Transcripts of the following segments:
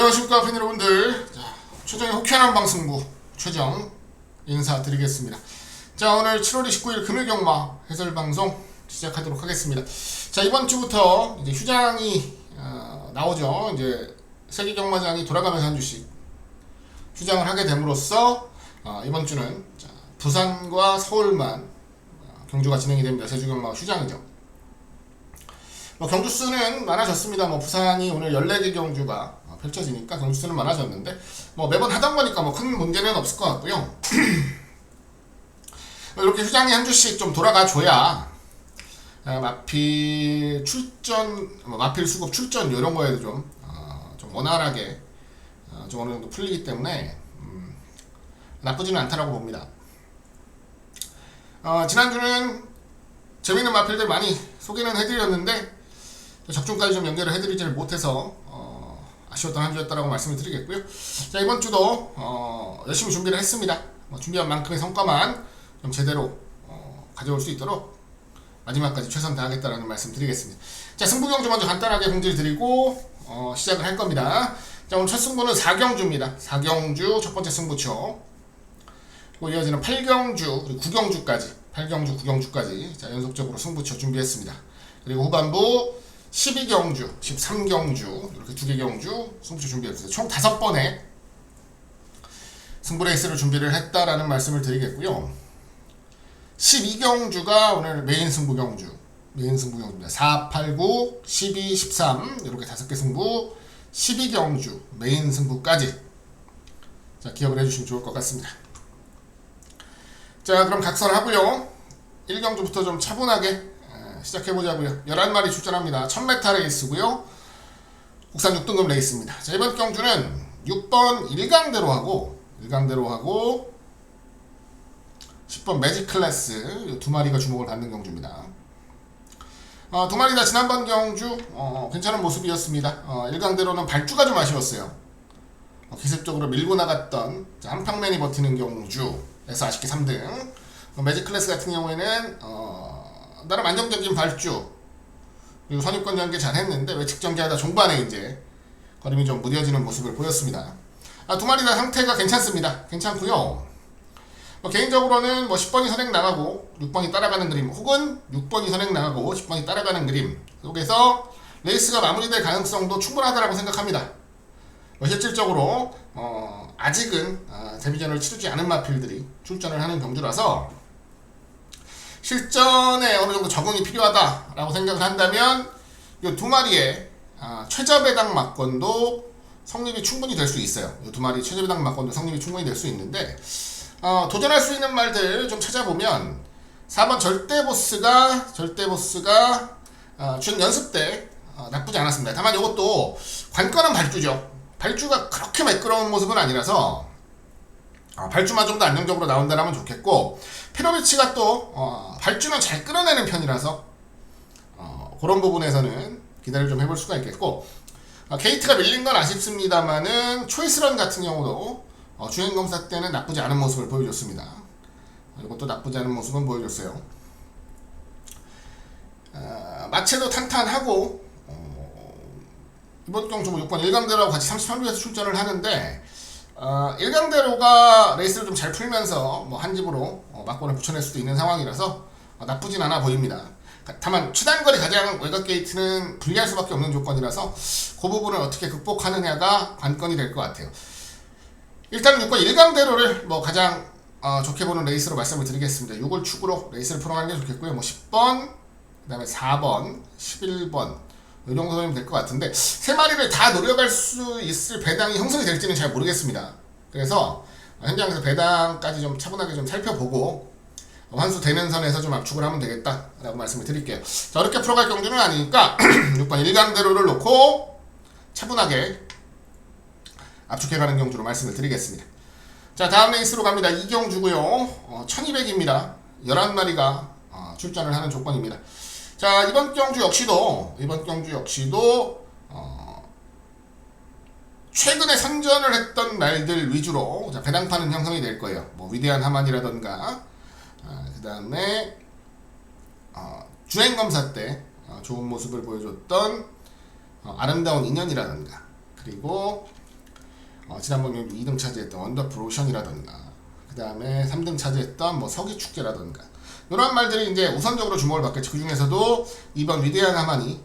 안녕하십니까 팬 여러분들. 최정의 호쾌한 방승부 최정 인사드리겠습니다. 자, 오늘 7월 29일 금요경마 해설방송 시작하도록 하겠습니다. 자, 이번 주부터 이제 휴장이 나오죠. 이제 세계경마장이 돌아가면서 한 주씩 휴장을 하게 됨으로써 이번 주는 부산과 서울만 경주가 진행이 됩니다. 세주경마가 휴장이죠. 경주 수는 많아졌습니다. 부산이 오늘 14개 경주가 펼쳐지니까 경주 수는 많아졌는데 매번 하던 거니까 큰 문제는 없을 것 같고요. 이렇게 휴장이 한 주씩 좀 돌아가 줘야 마필 출전, 마필 수급 출전 이런 거에도 좀 원활하게 좀 어느 정도 풀리기 때문에 나쁘지는 않다라고 봅니다. 지난주는 재밌는 마필들 많이 소개는 해드렸는데 적중까지 좀 연결을 해드리지 못해서 아쉬웠던 한 주였다라고 말씀을 드리겠고요. 자, 이번 주도 열심히 준비를 했습니다. 준비한 만큼의 성과만 좀 제대로 가져올 수 있도록 마지막까지 최선 다하겠다라는 말씀 드리겠습니다. 자, 승부경주 먼저 간단하게 공지를 드리고 시작을 할 겁니다. 자, 오늘 첫 승부는 4경주입니다. 4경주 첫 번째 승부처, 그리고 이어지는 8경주 그리고 9경주까지 8경주 9경주까지 자, 연속적으로 승부처 준비했습니다. 그리고 후반부 12경주, 13경주 이렇게 2개 경주 승부처 준비했어요. 총 5번의 승부 레이스를 준비를 했다라는 말씀을 드리겠고요. 12경주가 오늘 메인 승부경주입니다. 4, 8, 9, 12, 13 이렇게 5개 승부 12경주 메인 승부까지 자, 기억을 해주시면 좋을 것 같습니다. 자, 그럼 각설하고요. 1경주부터 좀 차분하게 시작해보자고요. 11마리 출전합니다. 1000m 레이스고요. 국산 6등급 레이스입니다. 자, 이번 경주는 6번 1강대로 하고 10번 매직 클래스 이 두 마리가 주목을 받는 경주입니다. 두 마리 다 지난번 경주 괜찮은 모습이었습니다. 1강대로는 발주가 좀 아쉬웠어요. 기습적으로 밀고 나갔던 한팡맨이 버티는 경주에서 아쉽게 3등. 매직 클래스 같은 경우에는 나름 안정적인 발주 그리고 선입권 전개 잘 했는데 외측 전개하다 종반에 이제 걸음이 좀 무뎌지는 모습을 보였습니다. 두 마리 다 상태가 괜찮습니다. 괜찮고요. 개인적으로는 10번이 선행 나가고 6번이 따라가는 그림, 혹은 6번이 선행 나가고 10번이 따라가는 그림 속에서 레이스가 마무리될 가능성도 충분하다고 생각합니다. 실질적으로 아직은 데뷔전을 치르지 않은 마필들이 출전을 하는 경주라서 실전에 어느 정도 적응이 필요하다라고 생각을 한다면 이 두 마리의 최저 배당 막권도 성립이 충분히 될 수 있어요. 이 두 마리 최저 배당 막권도 성립이 충분히 될 수 있는데 도전할 수 있는 말들 좀 찾아보면 4번 절대보스가 준 연습 때 나쁘지 않았습니다. 다만 이것도 관건은 발주죠. 발주가 그렇게 매끄러운 모습은 아니라서 발주만 좀 더 안정적으로 나온다면 좋겠고, 페로비치가 또 발주는 잘 끌어내는 편이라서 그런 부분에서는 기대를 좀 해볼 수가 있겠고, 게이트가 밀린 건 아쉽습니다만은 초이스런 같은 경우도 주행검사 때는 나쁘지 않은 모습을 보여줬습니다. 이것도 나쁘지 않은 모습은 보여줬어요. 마체도 탄탄하고 이번 경주 6번 1강대로하고 같이 33위에서 출전을 하는데 1강대로가 레이스를 좀 잘 풀면서 한 집으로 막권을 붙여낼 수도 있는 상황이라서 나쁘진 않아 보입니다. 다만 최단거리 가장 외곽 게이트는 불리할 수밖에 없는 조건이라서 그 부분을 어떻게 극복하느냐가 관건이 될 것 같아요. 일단 6번 1강대로를 가장 좋게 보는 레이스로 말씀을 드리겠습니다. 6을 축으로 레이스를 풀어가는 게 좋겠고요. 10번, 그 다음에 4번, 11번 이 정도면 될 것 같은데, 세 마리를 다 노려갈 수 있을 배당이 형성이 될지는 잘 모르겠습니다. 그래서 현장에서 배당까지 좀 차분하게 좀 살펴보고 환수 되는 선에서 좀 압축을 하면 되겠다라고 말씀을 드릴게요. 자, 어렵게 풀어갈 경주는 아니니까 6번 1강대로를 놓고 차분하게 압축해가는 경주로 말씀을 드리겠습니다. 자, 다음 레이스로 갑니다. 2경주고요. 1200입니다. 11마리가 출전을 하는 조건입니다. 자, 이번 경주 역시도 최근에 선전을 했던 말들 위주로 배당판은 형성이 될 거예요. 위대한 하만이라던가 그 다음에 주행검사 때 좋은 모습을 보여줬던 아름다운 인연이라던가, 그리고 지난번 2등 차지했던 원더풀 오션이라던가 그 다음에 3등 차지했던 뭐 서기축제라던가 이런 말들이 이제 우선적으로 주목을 받겠죠. 그 중에서도 이번 위대한 하만이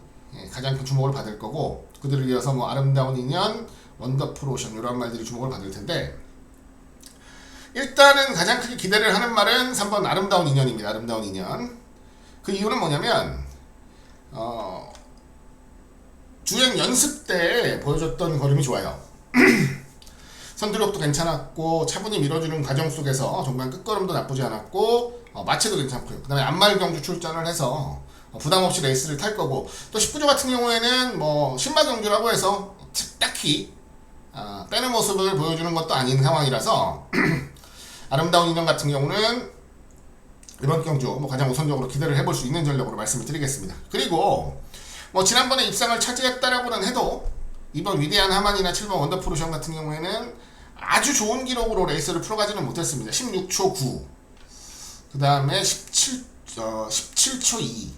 가장 큰 주목을 받을 거고, 그들을 이어서 뭐 아름다운 인연, 원더풀 오션 이런 말들이 주목을 받을 텐데, 일단은 가장 크게 기대를 하는 말은 3번 아름다운 인연입니다. 아름다운 인연. 그 이유는 뭐냐면 주행 연습 때 보여줬던 걸음이 좋아요. 선두력도 괜찮았고 차분히 밀어주는 과정 속에서 정말 끝걸음도 나쁘지 않았고 마체도 괜찮고요. 그 다음에 안말 경주 출전을 해서 부담없이 레이스를 탈 거고, 또 19조 같은 경우에는 뭐 신마 경주라고 해서 딱히 빼는 모습을 보여주는 것도 아닌 상황이라서 아름다운 인연 같은 경우는 이번 경주 뭐 가장 우선적으로 기대를 해볼 수 있는 전력으로 말씀을 드리겠습니다. 그리고 뭐 지난번에 입상을 차지했다라고는 해도 이번 위대한 하만이나 7번 원더풀 오션 같은 경우에는 아주 좋은 기록으로 레이스를 풀어가지는 못했습니다. 16초 9, 그 다음에 17초 2,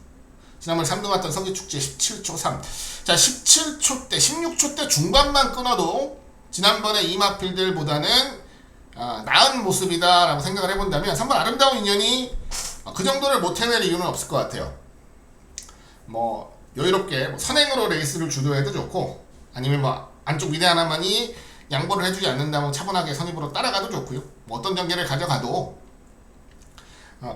지난번에 3등 왔던 서기축제 17초 3. 자, 17초 때, 16초 때 중반만 끊어도 지난번에 이마필들보다는 나은 모습이다라고 생각을 해본다면 3번 아름다운 인연이 그 정도를 못 해낼 이유는 없을 것 같아요. 뭐 여유롭게 선행으로 레이스를 주도해도 좋고, 아니면 뭐 안쪽 위대한 하만이 양보를 해주지 않는다면 차분하게 선입으로 따라가도 좋고요. 뭐 어떤 전개를 가져가도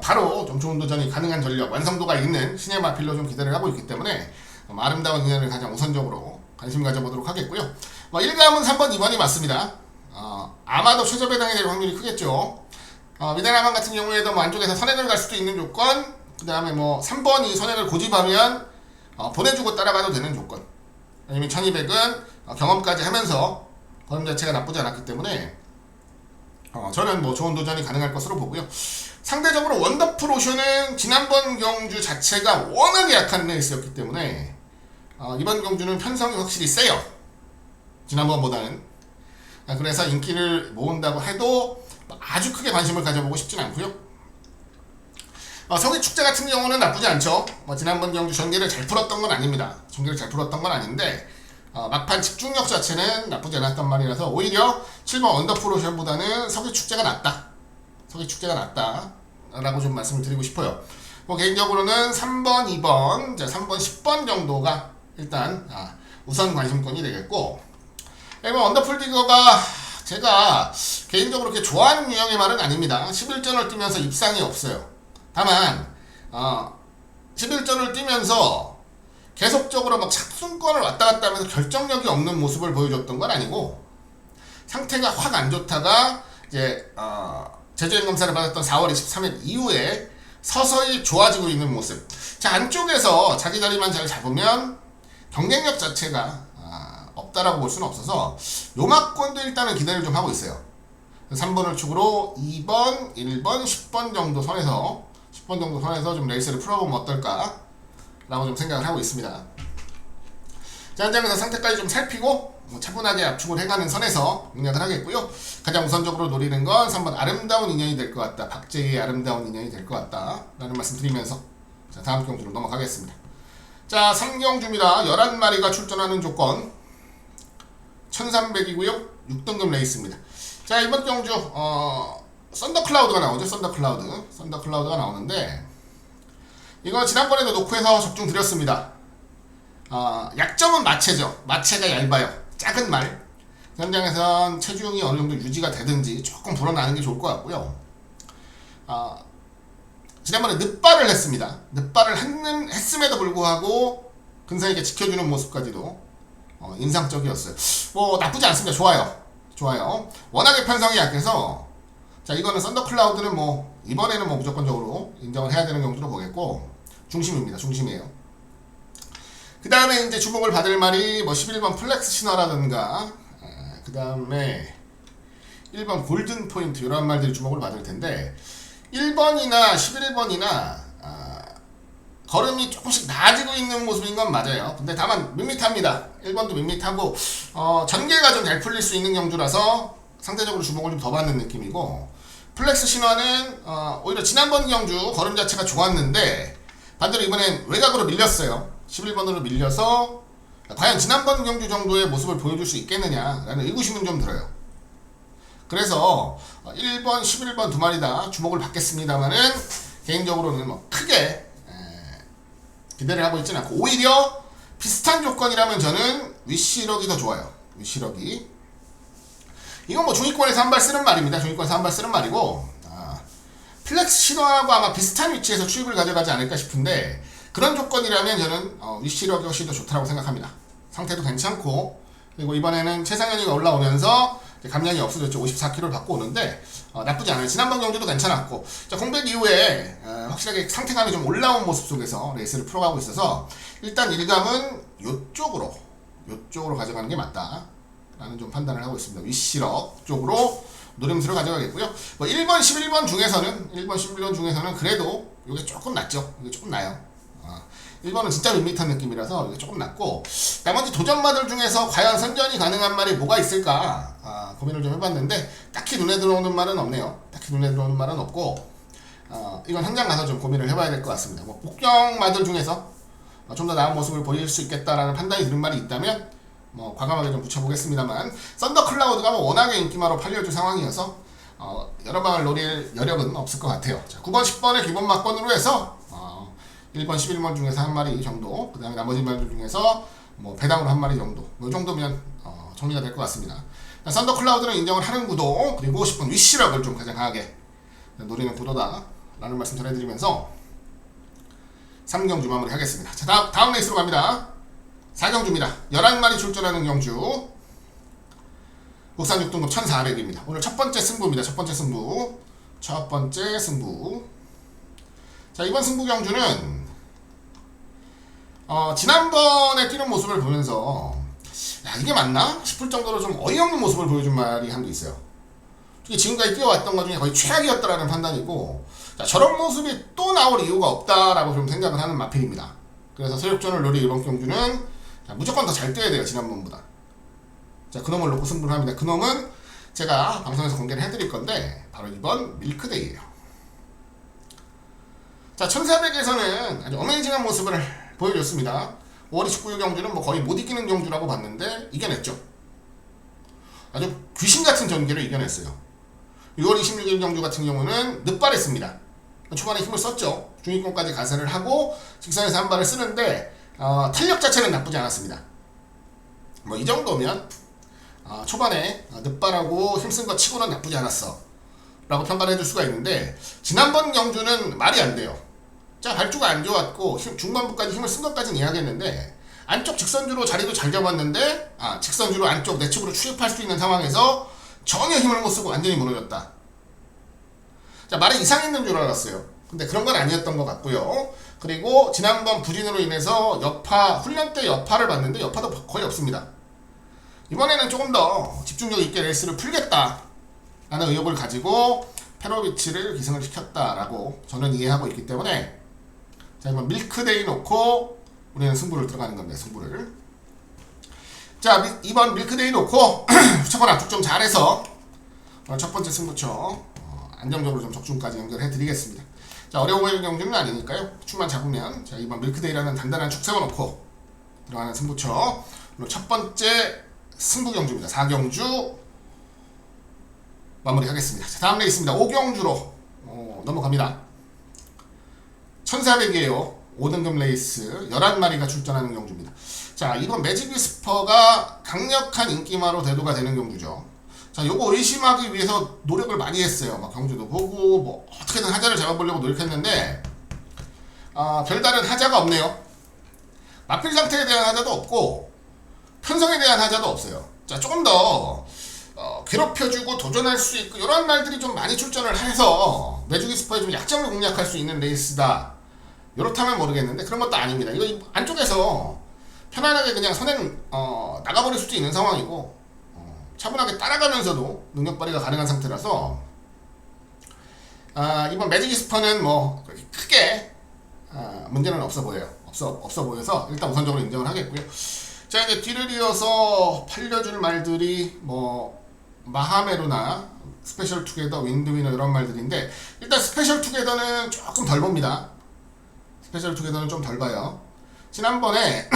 바로 좀 좋은 도전이 가능한 전력, 완성도가 있는 신의 마필로 좀 기대를 하고 있기 때문에 아름다운 인연을 가장 우선적으로 관심 가져보도록 하겠고요. 뭐 1감은 3번, 2번이 맞습니다. 아마도 최저배당이 될 확률이 크겠죠. 위대한 하만 같은 경우에도 뭐 안쪽에서 선행을 갈 수도 있는 조건, 그 다음에 뭐 3번이 선행을 고집하면 보내주고 따라가도 되는 조건, 아니면 1200은 경험까지 하면서 걸음 자체가 나쁘지 않았기 때문에 저는 뭐 좋은 도전이 가능할 것으로 보고요. 상대적으로 원더풀 오션은 지난번 경주 자체가 워낙에 약한 레이스였기 때문에 이번 경주는 편성이 확실히 세요. 지난번보다는. 그래서 인기를 모은다고 해도 아주 크게 관심을 가져보고 싶진 않고요. 서기축제 같은 경우는 나쁘지 않죠. 지난번 경주 전개를 잘 풀었던 건 아닙니다. 전개를 잘 풀었던 건 아닌데 막판 집중력 자체는 나쁘지 않았단 말이라서 오히려 7번 원더풀 오션보다는 서기축제가 낫다. 서기축제가 낫다 라고 좀 말씀을 드리고 싶어요. 뭐 개인적으로는 3번, 2번, 3번, 10번 정도가 일단 우선 관심권이 되겠고, 1번 원더풀 디거가 제가 개인적으로 그렇게 좋아하는 유형의 말은 아닙니다. 11전을 뛰면서 입상이 없어요. 다만 11전을 뛰면서 계속적으로 막 착순권을 왔다 갔다 하면서 결정력이 없는 모습을 보여줬던 건 아니고, 상태가 확 안 좋다가 이제 제주행 검사를 받았던 4월 23일 이후에 서서히 좋아지고 있는 모습. 자, 안쪽에서 자기 자리만 잘 잡으면 경쟁력 자체가 없다라고 볼 수는 없어서 요마권도 일단은 기대를 좀 하고 있어요. 3번을 축으로 2번, 1번, 10번 정도 선에서 좀 레이스를 풀어보면 어떨까 라고 좀 생각을 하고 있습니다. 자, 현장에서 상태까지 좀 살피고 차분하게 압축을 해가는 선에서 공략을 하겠고요. 가장 우선적으로 노리는 건 3번 아름다운 인연이 될 것 같다. 박재희의 아름다운 인연이 될 것 같다 라는 말씀 드리면서 자, 다음 경주로 넘어가겠습니다. 자, 3경주입니다. 11마리가 출전하는 조건 1300이고요 6등급 레이스입니다. 자, 이번 경주 썬더클라우드가 나오죠. 썬더클라우드가 나오는데, 이거 지난번에도 녹화해서 적중 드렸습니다. 약점은 마체죠. 마체가 얇아요. 작은 말. 현장에선 체중이 어느 정도 유지가 되든지 조금 불어나는 게 좋을 것 같고요. 지난번에 늑발을 했습니다. 늑발을 했음에도 불구하고 근성 있게 지켜주는 모습까지도 인상적이었어요. 뭐 나쁘지 않습니다. 좋아요. 워낙에 편성이 약해서, 자, 이거는 썬더클라우드는 뭐 이번에는 뭐 무조건적으로 인정을 해야 되는 경주로 보겠고, 중심이에요. 그 다음에 이제 주목을 받을 말이 뭐 11번 플렉스 신화라든가, 그 다음에 1번 골든 포인트 이런 말들이 주목을 받을 텐데, 1번이나 11번이나 걸음이 조금씩 나아지고 있는 모습인 건 맞아요. 근데 다만 밋밋합니다. 1번도 밋밋하고 전개가 좀 잘 풀릴 수 있는 경주라서 상대적으로 주목을 좀 더 받는 느낌이고, 플렉스 신화는 오히려 지난번 경주 걸음 자체가 좋았는데 반대로 이번엔 외곽으로 밀렸어요. 11번으로 밀려서 과연 지난번 경주 정도의 모습을 보여줄 수 있겠느냐라는 의구심은 좀 들어요. 그래서 1번, 11번 두 마리 다 주목을 받겠습니다만은 개인적으로는 뭐 크게 기대를 하고 있지는 않고, 오히려 비슷한 조건이라면 저는 위시럭이 더 좋아요. 위시럭이. 이건 뭐 중위권에서 한 발 쓰는 말입니다. 중위권에서 한 발 쓰는 말이고, 플렉스 신호하고 아마 비슷한 위치에서 추입을 가져가지 않을까 싶은데, 그런 조건이라면 저는 위시럭이 훨씬 더 좋다고 생각합니다. 상태도 괜찮고, 그리고 이번에는 최상현이가 올라오면서 감량이 없어졌죠. 54kg를 받고 오는데 나쁘지 않아요. 지난번 경기도 괜찮았고, 자, 공백 이후에 확실하게 상태감이 좀 올라온 모습 속에서 레이스를 풀어가고 있어서 일단 일감은 요쪽으로 가져가는 게 맞다 라는 좀 판단을 하고 있습니다. 위시럭 쪽으로 노림수를 가져가겠고요. 뭐 1번, 11번 중에서는 그래도 이게 조금 낫죠. 이게 조금 나요. 1번은 진짜 밋밋한 느낌이라서 이게 조금 낫고, 나머지 도전마들 중에서 과연 선전이 가능한 말이 뭐가 있을까 고민을 좀 해봤는데 딱히 눈에 들어오는 말은 없네요. 딱히 눈에 들어오는 말은 없고, 이건 현장 가서 좀 고민을 해봐야 될 것 같습니다. 뭐 복정마들 중에서 좀 더 나은 모습을 보일 수 있겠다라는 판단이 드는 말이 있다면 뭐 과감하게 좀 붙여보겠습니다만, 썬더 클라우드가 뭐 워낙에 인기마로 팔려줄 상황이어서 여러 방을 노릴 여력은 없을 것 같아요. 자, 9번, 10번의 기본 막번으로 해서 1번, 11번 중에서 한 마리 정도, 그 다음에 나머지 말들 중에서 뭐 배당으로 한 마리 정도, 이 정도면 정리가 될 것 같습니다. 썬더 클라우드는 인정을 하는 구도, 그리고 10번 위시럭을 좀 가장 강하게 노리는 구도다 라는 말씀 전해드리면서 3경주 마무리 하겠습니다. 자, 다음 레이스로 갑니다. 4경주입니다. 11마리 출전하는 경주, 국산 6등급 1400입니다. 오늘 첫 번째 승부입니다. 첫 번째 승부. 자, 이번 승부 경주는 지난번에 뛰는 모습을 보면서 야, 이게 맞나 싶을 정도로 좀 어이없는 모습을 보여준 말이 한 개 있어요. 특히 지금까지 뛰어왔던 것 중에 거의 최악이었다라는 판단이고, 자, 저런 모습이 또 나올 이유가 없다라고 좀 생각을 하는 마필입니다. 그래서 세력전을 노릴 이번 경주는 무조건 더 잘 뛰어야 돼요. 지난번보다. 자, 그놈을 놓고 승부를 합니다. 그놈은 제가 방송에서 공개를 해드릴 건데 바로 이번 밀크데이예요. 자, 1400에서는 아주 어메이징한 모습을 보여줬습니다. 5월 29일 경주는 뭐 거의 못 이기는 경주라고 봤는데 이겨냈죠. 아주 귀신같은 전개를 이겨냈어요. 6월 26일 경주 같은 경우는 늦발했습니다. 초반에 힘을 썼죠. 중위권까지 가세를 하고 직선에서 한 발을 쓰는데 탄력 자체는 나쁘지 않았습니다. 뭐 이 정도면 초반에 늦발하고 힘쓴 거 치고는 나쁘지 않았어 라고 평가를 해줄 수가 있는데, 지난번 경주는 말이 안 돼요. 자, 발주가 안 좋았고 중반부까지 힘을 쓴 것까지는 이해하겠는데, 안쪽 직선주로 자리도 잘 잡았는데 직선주로 안쪽 내측으로 추입할 수 있는 상황에서 전혀 힘을 못 쓰고 완전히 무너졌다. 자, 말에 이상이 있는 줄 알았어요. 근데 그런 건 아니었던 것 같고요. 그리고 지난번 부진으로 인해서 훈련 때 여파를 봤는데 여파도 거의 없습니다. 이번에는 조금 더 집중력 있게 레이스를 풀겠다 라는 의욕을 가지고 페로비치를 기승을 시켰다라고 저는 이해하고 있기 때문에, 자, 이번 밀크데이 놓고 우리는 승부를 들어가는 겁니다. 승부를. 자, 이번 밀크데이 놓고 후차권 압축 좀 잘해서 첫 번째 승부처 안정적으로 좀 적중까지 연결해 드리겠습니다. 자, 어려운 경주는 아니니까요. 축만 잡으면, 자, 이번 밀크데이라는 단단한 축 세워놓고 들어가는 승부처 오늘 첫 번째 승부 경주입니다. 4경주 마무리하겠습니다. 자, 다음 레이스입니다. 5경주로 넘어갑니다. 1400이에요. 5등급 레이스 11마리가 출전하는 경주입니다. 자, 이번 매직 위스퍼가 강력한 인기마로 대두가 되는 경주죠. 자, 요거 의심하기 위해서 노력을 많이 했어요. 막 경주도 보고 뭐 어떻게든 하자를 잡아보려고 노력했는데 별다른 하자가 없네요. 마필 상태에 대한 하자도 없고 편성에 대한 하자도 없어요. 자, 조금 더 괴롭혀주고 도전할 수 있고 이런 말들이 좀 많이 출전을 해서 매직 위스퍼의 좀 약점을 공략할 수 있는 레이스다. 이렇다면 모르겠는데 그런 것도 아닙니다. 이거 안쪽에서 편안하게 그냥 선행 나가버릴 수도 있는 상황이고, 차분하게 따라가면서도 능력 발휘가 가능한 상태라서 이번 매직 위스퍼는 뭐 크게 문제는 없어 보여요. 없어 보여서 일단 우선적으로 인정을 하겠고요. 자, 이제 뒤를 이어서 팔려줄 말들이 뭐 마하메루나 스페셜 투게더, 윈드위너 이런 말들인데, 일단 스페셜 투게더는 조금 덜 봅니다. 스페셜 투게더는 좀 덜 봐요. 지난번에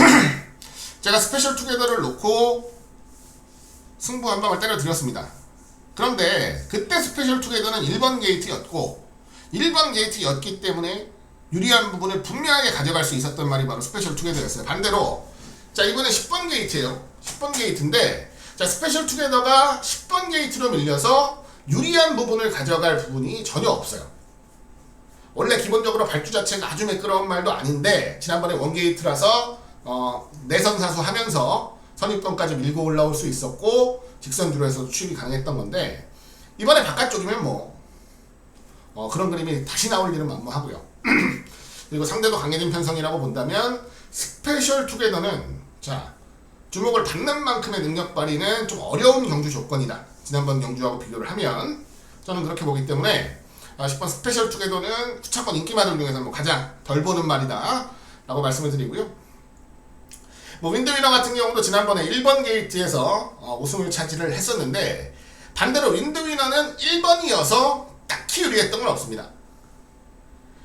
제가 스페셜 투게더를 놓고 승부 한 방을 때려드렸습니다. 그런데 그때 스페셜 투게더는 1번 게이트였고 1번 게이트였기 때문에 유리한 부분을 분명하게 가져갈 수 있었던 말이 바로 스페셜 투게더였어요. 반대로 자 이번에 10번 게이트예요. 10번 게이트인데 자 스페셜 투게더가 10번 게이트로 밀려서 유리한 부분을 가져갈 부분이 전혀 없어요. 원래 기본적으로 발주 자체가 아주 매끄러운 말도 아닌데 지난번에 원게이트라서 내선사수 하면서 선입권까지 밀고 올라올 수 있었고 직선주로 해서 추입이 가능했던 건데 이번에 바깥쪽이면 뭐 그런 그림이 다시 나올 일은 만무하고요. 그리고 상대도 강해진 편성이라고 본다면 스페셜 투게더는 자 주목을 받는 만큼의 능력 발휘는 좀 어려운 경주 조건이다. 지난번 경주하고 비교를 하면 저는 그렇게 보기 때문에 10번 스페셜 투게더는 후차권 인기마들 중에서 뭐 가장 덜 보는 말이다 라고 말씀을 드리고요. 뭐 윈드위너 같은 경우도 지난번에 1번 게이트에서 우승을 차지를 했었는데 반대로 윈드위너는 1번이어서 딱히 유리했던 건 없습니다.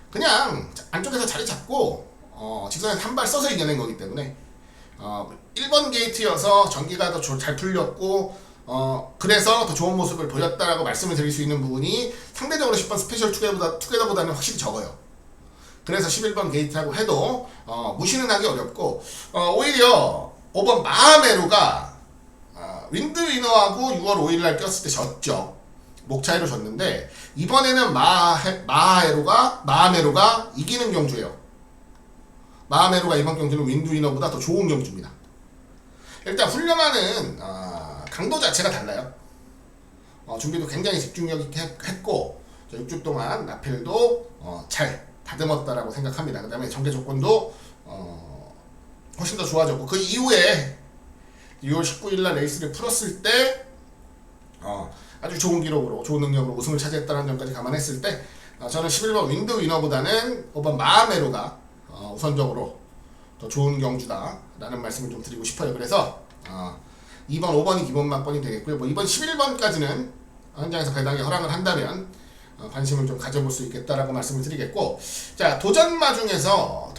그냥 안쪽에서 자리 잡고 직선에서 한 발 써서 이겨낸 거기 때문에 1번 게이트여서 전기가 더 잘 풀렸고 그래서 더 좋은 모습을 보였다라고 말씀을 드릴 수 있는 부분이 상대적으로 10번 스페셜 투게더보다는 확실히 적어요. 그래서 11번 게이트라고 해도 무시는 하기 어렵고 오히려 5번 마하메루가 윈드위너하고 6월 5일날 꼈을 때 졌죠. 목 차이로 졌는데 이번에는 마하메루가 이기는 경주예요. 마하메루가 이번 경주는 윈드위너보다 더 좋은 경주입니다. 일단 훈련하는 강도 자체가 달라요. 준비도 굉장히 집중력 있게 했고 6주 동안 나펠도 잘 다듬었다라고 생각합니다. 그 다음에 전개 조건도 훨씬 더 좋아졌고 그 이후에 6월 19일날 레이스를 풀었을 때 아주 좋은 기록으로 좋은 능력으로 우승을 차지했다는 점까지 감안했을 때 저는 11번 윈드위너보다는 5번 마하메루가 우선적으로 더 좋은 경주다 라는 말씀을 좀 드리고 싶어요. 그래서 2번 5번이 기본 막번이 되겠고요. 뭐 이번 11번까지는 현장에서 배당에 허락을 한다면 관심을 좀 가져볼 수 있겠다라고 말씀을 드리겠고 자 도전마 중에서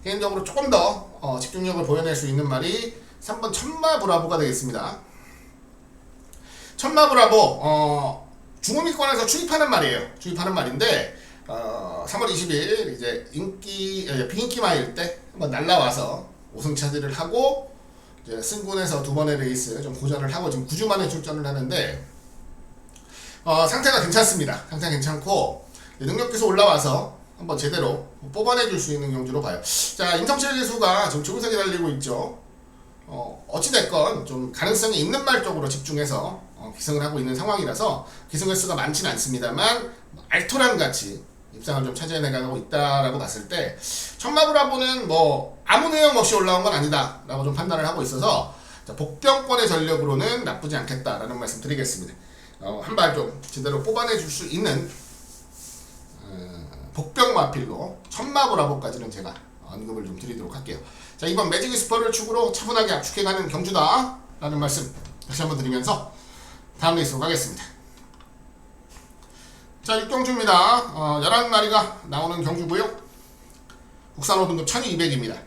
개인적으로 조금 더 집중력을 보여낼 수 있는 말이 3번 천마 브라보가 되겠습니다. 천마 브라보 중후미권에서 추입하는 말인데 3월 20일 이제 비인기 마일 때 한번 날라와서 우승 차지를 하고 이제 승군에서 두 번의 레이스 좀 고전을 하고 지금 9주 만에 출전을 하는데 상태가 괜찮습니다. 상태가 괜찮고 능력기수 올라와서 한번 제대로 뽑아내줄 수 있는 경주로 봐요. 자 임성철 기수가 지금 조금세게 달리고 있죠. 어찌됐건 좀 가능성이 있는 말 쪽으로 집중해서 기승을 하고 있는 상황이라서 기승 횟수가 많지는 않습니다만 알토란 같이 입상을 좀 차지해내가고 있다라고 봤을 때 천마브라보는 뭐 아무 내용 없이 올라온 건 아니다 라고 좀 판단을 하고 있어서 복병권의 전력으로는 나쁘지 않겠다라는 말씀 드리겠습니다. 한 발 좀 제대로 뽑아내줄 수 있는 복병마필로 천마브라보까지는 제가 언급을 좀 드리도록 할게요. 자 이번 매직 위스퍼를 축으로 차분하게 압축해가는 경주다 라는 말씀 다시 한번 드리면서 다음 레이스로 가겠습니다. 자 6경주입니다. 11마리가 나오는 경주고요. 국산 5등급 1200입니다.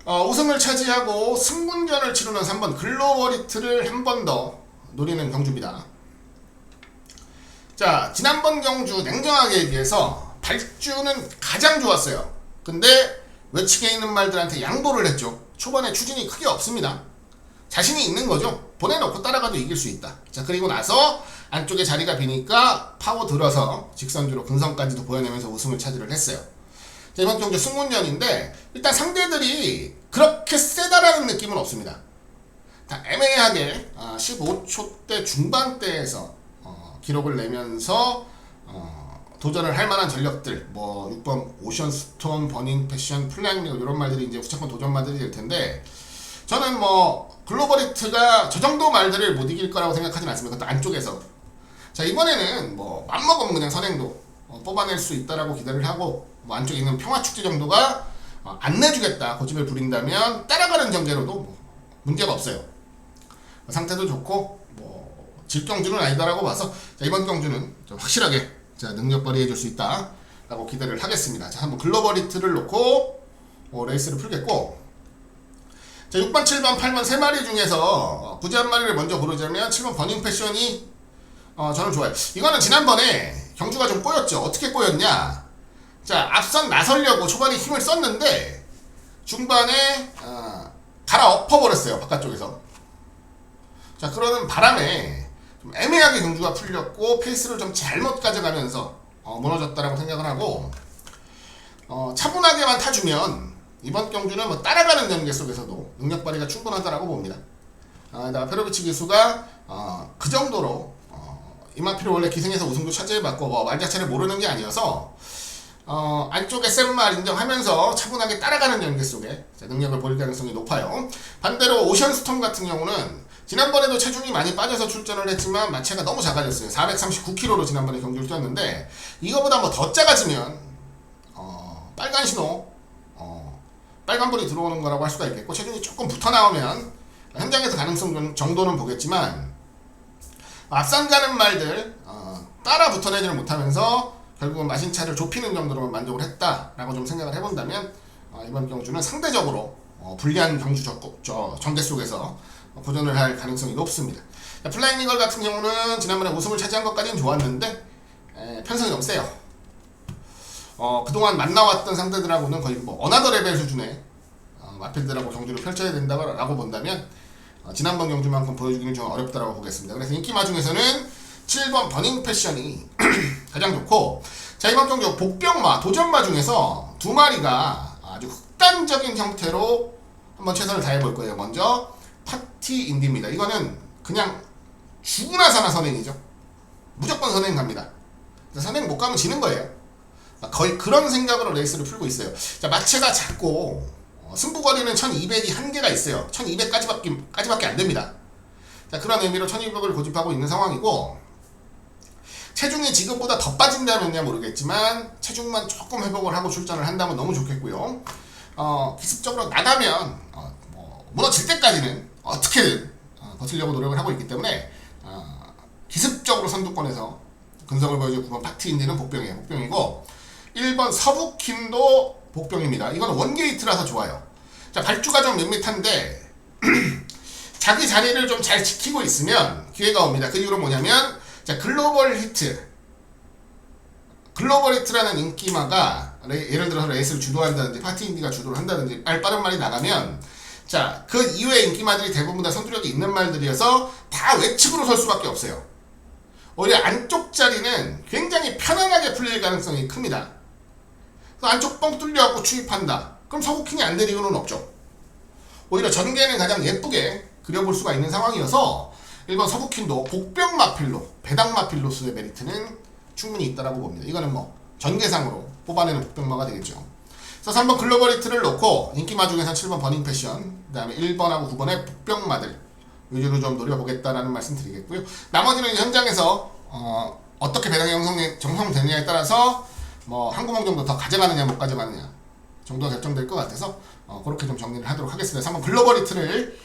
우승을 차지하고 승분전을 치르는 3번 글로벌히트를 한 번 더 노리는 경주입니다. 자 지난번 경주 냉정하게 얘기해서 발주는 가장 좋았어요. 근데 외측에 있는 말들한테 양보를 했죠. 초반에 추진이 크게 없습니다. 자신이 있는 거죠. 보내놓고 따라가도 이길 수 있다. 자 그리고 나서 안쪽에 자리가 비니까 파고 들어서 직선주로 근성까지도 보여내면서 우승을 차지를 했어요. 자, 이번 경주 승문전인데 일단 상대들이 그렇게 세다라는 느낌은 없습니다. 다 애매하게 15초대 중반대에서 기록을 내면서 도전을 할 만한 전력들 뭐 6번 오션스톰, 버닝 패션, 플랭리그 이런 말들이 이제 후차권 도전마들이 될 텐데 저는 뭐 글로벌히트가 저 정도 말들을 못 이길 거라고 생각하진 않습니다. 그것도 안쪽에서. 자 이번에는 뭐 맘먹으면 그냥 선행도 뽑아낼 수 있다라고 기대를 하고 뭐 안쪽에 있는 평화축제 정도가 안 내주겠다 고집을 부린다면 따라가는 전개로도 뭐 문제가 없어요. 상태도 좋고 뭐 질경주는 아니다라고 봐서 자, 이번 경주는 좀 확실하게 자, 능력 발휘해줄 수 있다라고 기대를 하겠습니다. 자 한번 글로벌히트를 놓고 레이스를 풀겠고 자 자, 6번, 7번, 8번 세 마리 중에서 굳이 한 마리를 먼저 고르자면 7번 버닝 패션이 저는 좋아요. 이거는 지난번에 경주가 좀 꼬였죠. 어떻게 꼬였냐? 자, 앞선 나서려고 초반에 힘을 썼는데 중반에 갈아엎어버렸어요. 바깥쪽에서. 자, 그러는 바람에 좀 애매하게 경주가 풀렸고 페이스를 좀 잘못 가져가면서 무너졌다라고 생각을 하고 차분하게만 타주면 이번 경주는 뭐 따라가는 연계 속에서도 능력 발휘가 충분하다라고 봅니다. 페로비치 기수가 그 정도로 이마피를 원래 기승에서 우승도 차지해봤고 말 자체를 모르는 게 아니어서 안쪽에 센 말 인정하면서 차분하게 따라가는 연계 속에 능력을 보일 가능성이 높아요. 반대로 오션스톰 같은 경우는 지난번에도 체중이 많이 빠져서 출전을 했지만 마체가 너무 작아졌어요. 439kg로 지난번에 경주를 뛰었는데 이거보다 뭐 더 작아지면 빨간 신호 빨간불이 들어오는 거라고 할 수가 있겠고 체중이 조금 붙어 나오면 현장에서 가능성 정도는 보겠지만 앞선 가는 말들 따라 붙어내지를 못하면서 결국은 마신차를 좁히는 정도로만 만족을 했다라고 좀 생각을 해본다면 이번 경주는 상대적으로 불리한 경주 전개 속에서 도전을 할 가능성이 높습니다. 플라잉 이걸 같은 경우는 지난번에 우승을 차지한 것까지는 좋았는데 편성이 너무 세요. 그동안 만나왔던 상대들하고는 거의 뭐 어나더 레벨 수준의 마필들하고 경주를 펼쳐야 된다고 본다면 지난번 경주만큼 보여주기는 좀 어렵다고 보겠습니다. 그래서 인기마 중에서는 7번 버닝 패션이 가장 좋고, 자, 이번 경주 복병마, 도전마 중에서 두 마리가 아주 극단적인 형태로 한번 최선을 다해볼 거예요. 먼저 파티 인디입니다. 이거는 그냥 죽으나 사나 선행이죠. 무조건 선행 갑니다. 선행 못 가면 지는 거예요. 거의 그런 생각으로 레이스를 풀고 있어요. 자, 마체가 작고 승부거리는 1200이 한계가 있어요. 1200까지밖에 안 됩니다. 자, 그런 의미로 1200을 고집하고 있는 상황이고, 체중이 지금보다 더 빠진다면야 모르겠지만 체중만 조금 회복을 하고 출전을 한다면 너무 좋겠고요. 기습적으로 나가면 무너질 때까지는 어떻게든 버티려고 노력을 하고 있기 때문에 기습적으로 선두권에서 근성을 보여줄 9번 파티인디는 복병이에요. 복병이고 1번 서부킴도 복병입니다. 이건 원게이트라서 좋아요. 자, 발주가 좀 밋밋한데 자기 자리를 좀 잘 지키고 있으면 기회가 옵니다. 그 이유는 뭐냐면, 자, 글로벌 히트라는 인기마가 예를 들어서 레이스를 주도한다든지 파티인디가 주도를 한다든지 빠른 말이 나가면, 자, 그 이후의 인기마들이 대부분 다 선두력이 있는 말들이어서 다 외측으로 설 수밖에 없어요. 오히려 안쪽 자리는 굉장히 편안하게 풀릴 가능성이 큽니다. 그래서 안쪽 뻥 뚫려갖고 추입한다. 그럼 서구킹이 안 될 이유는 없죠. 오히려 전개는 가장 예쁘게 그려볼 수가 있는 상황이어서 1번 서부킨도 복병 마필로, 배당 마필로스의 메리트는 충분히 있다라고 봅니다. 이거는 뭐 전개상으로 뽑아내는 복병마가 되겠죠. 그래서 3번 글로벌 히트를 놓고 인기마 중에서 7번 버닝 패션, 그 다음에 1번하고 9번의 복병마들 위주로 좀 노려보겠다라는 말씀 드리겠고요. 나머지는 현장에서 어떻게 배당이 형성되느냐에 따라서 뭐 한 구멍 정도 더 가져가느냐 못 가져가느냐 정도가 결정될 것 같아서 그렇게 좀 정리를 하도록 하겠습니다. 3번 글로벌 히트를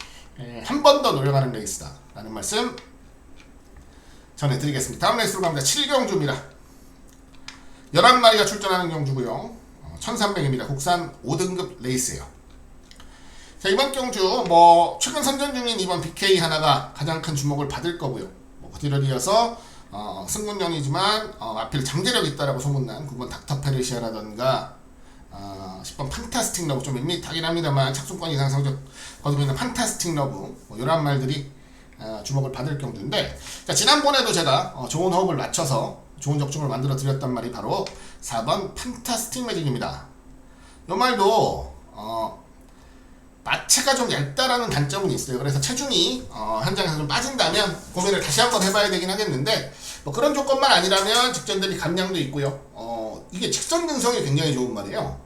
한 번 더 노려가는 레이스다 라는 말씀 전해드리겠습니다. 다음 레이스로 갑니다. 7경주입니다. 11마리가 출전하는 경주고요. 1300입니다. 국산 5등급 레이스예요. 자, 이번 경주 뭐 최근 선전 중인 이번 BK 하나가 가장 큰 주목을 받을 거고요. 뭐 그뒤를 이어서 승군년이지만 앞필 장제력이 있다라고 소문난 9번 닥터페르시아라던가 10번 판타스틱 러브, 좀 밋밋하긴 합니다만 착순권 이상 성적 거두고 있는 판타스틱 러브, 뭐 이런 말들이 주목을 받을 경주인데, 자, 지난번에도 제가 좋은 호흡을 맞춰서 좋은 적중을 만들어 드렸단 말이 바로 4번 판타스틱 매직입니다. 이 말도 마체가 좀 얇다라는 단점은 있어요. 그래서 체중이 현장에서 좀 빠진다면 고민을 다시 한번 해봐야 되긴 하겠는데, 뭐 그런 조건만 아니라면 직전 대비 감량도 있고요. 이게 직선 근성이 굉장히 좋은 말이에요.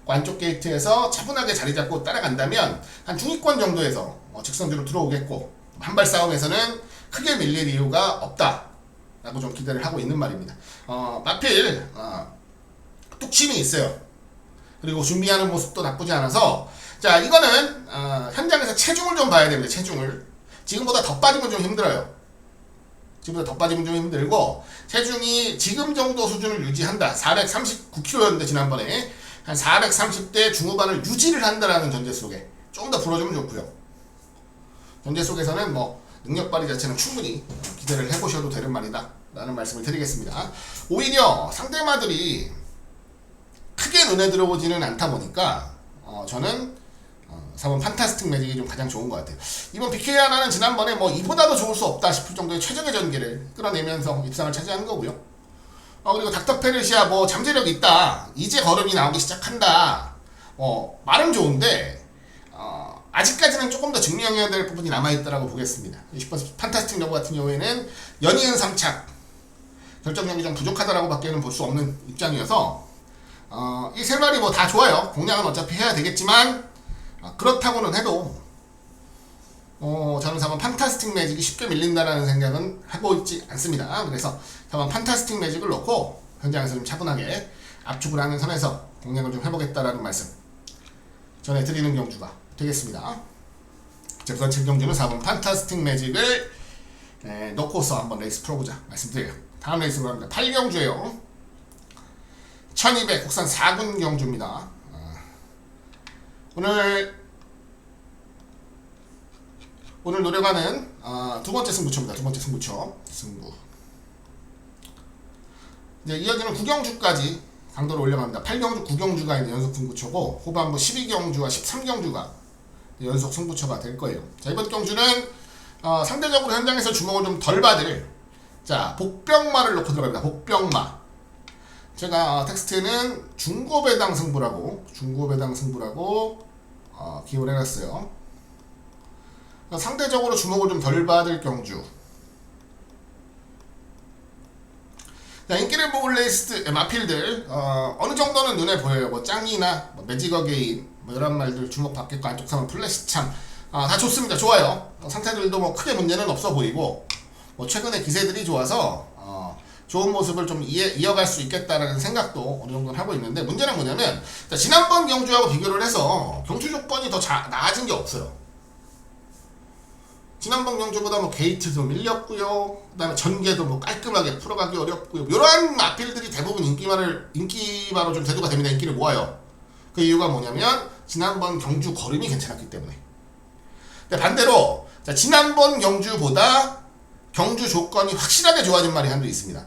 안쪽 게이트에서 차분하게 자리 잡고 따라간다면 한 중위권 정도에서 직선주로 들어오겠고, 한발 싸움에서는 크게 밀릴 이유가 없다 라고 좀 기대를 하고 있는 말입니다. 마필 뚝심이 있어요. 그리고 준비하는 모습도 나쁘지 않아서, 자, 이거는 현장에서 체중을 좀 봐야 됩니다. 체중을 지금보다 더 빠지면 좀 힘들어요. 지금보다 더 빠지면 좀 힘들고, 체중이 지금 정도 수준을 유지한다. 439kg였는데 지난번에 한 430대 중후반을 유지를 한다라는 전제 속에 좀 더 불어주면 좋고요. 현재 속에서는 뭐 능력 발휘 자체는 충분히 기대를 해보셔도 되는 말이다 라는 말씀을 드리겠습니다. 오히려 상대마들이 크게 눈에 들어오지는 않다 보니까 저는 4번 판타스틱 매직이 좀 가장 좋은 것 같아요. 이번 BK 하나는 지난번에 뭐 이보다도 좋을 수 없다 싶을 정도의 최적의 전개를 끌어내면서 입상을 차지하는 거고요. 그리고 닥터 페르시아 뭐 잠재력 있다, 이제 걸음이 나오기 시작한다, 말은 좋은데 아직까지는 조금 더 증명해야 될 부분이 남아있다고 보겠습니다. 20번 판타스틱 러브 같은 경우에는 연이은 3착 결정력이 좀 부족하다라고 밖에는 볼 수 없는 입장이어서 이 세 마리 뭐 다 좋아요. 공략은 어차피 해야 되겠지만 그렇다고는 해도 저는 4번 판타스틱 매직이 쉽게 밀린다라는 생각은 하고 있지 않습니다. 그래서 4번 판타스틱 매직을 놓고 현장에서 좀 차분하게 압축을 하는 선에서 공략을 좀 해보겠다라는 말씀 전해드리는 경주가 되겠습니다. 우선 7경주는 4번 판타스틱 매직을 놓고서 한번 레이스 풀어보자 말씀드려요. 다음 레이스로 갑니다. 8경주에요 1200 국산 4군 경주입니다. 오늘 노려가는 두 번째 승부처입니다. 두 번째 승부. 이제 이어지는 9경주까지 강도를 올려갑니다. 8경주, 9경주가 있는 연속 승부처고 후반부 12경주와 13경주가 연속 승부처가 될 거예요. 자, 이번 경주는 상대적으로 현장에서 주목을 좀 덜 받을 복병마를 놓고 들어갑니다. 복병마. 제가 텍스트는 중고배당 승부라고 기호를 해놨어요. 상대적으로 주목을 좀 덜 받을 경주. 자, 인기를 뽑을 레이스 마필들 어느 정도는 눈에 보여요. 뭐 짱이나 매직 어게인 이런 말들 주목받겠고, 안쪽 사면 플래시참 다 좋습니다. 좋아요. 상태들도 뭐 크게 문제는 없어 보이고, 뭐 최근에 기세들이 좋아서 좋은 모습을 좀 이어갈 수 있겠다라는 생각도 어느 정도는 하고 있는데, 문제는 뭐냐면 지난번 경주하고 비교를 해서 경주 조건이 더 나아진 게 없어요. 지난번 경주보다 뭐 게이트도 밀렸고요, 그 다음에 전개도 뭐 깔끔하게 풀어가기 어렵고요, 이러한 마필들이 대부분 인기마로 좀 대두가 됩니다. 인기를 모아요. 그 이유가 뭐냐면 지난번 경주 걸음이 괜찮았기 때문에. 근데 반대로 지난번 경주보다 경주 조건이 확실하게 좋아진 말이 한두 있습니다.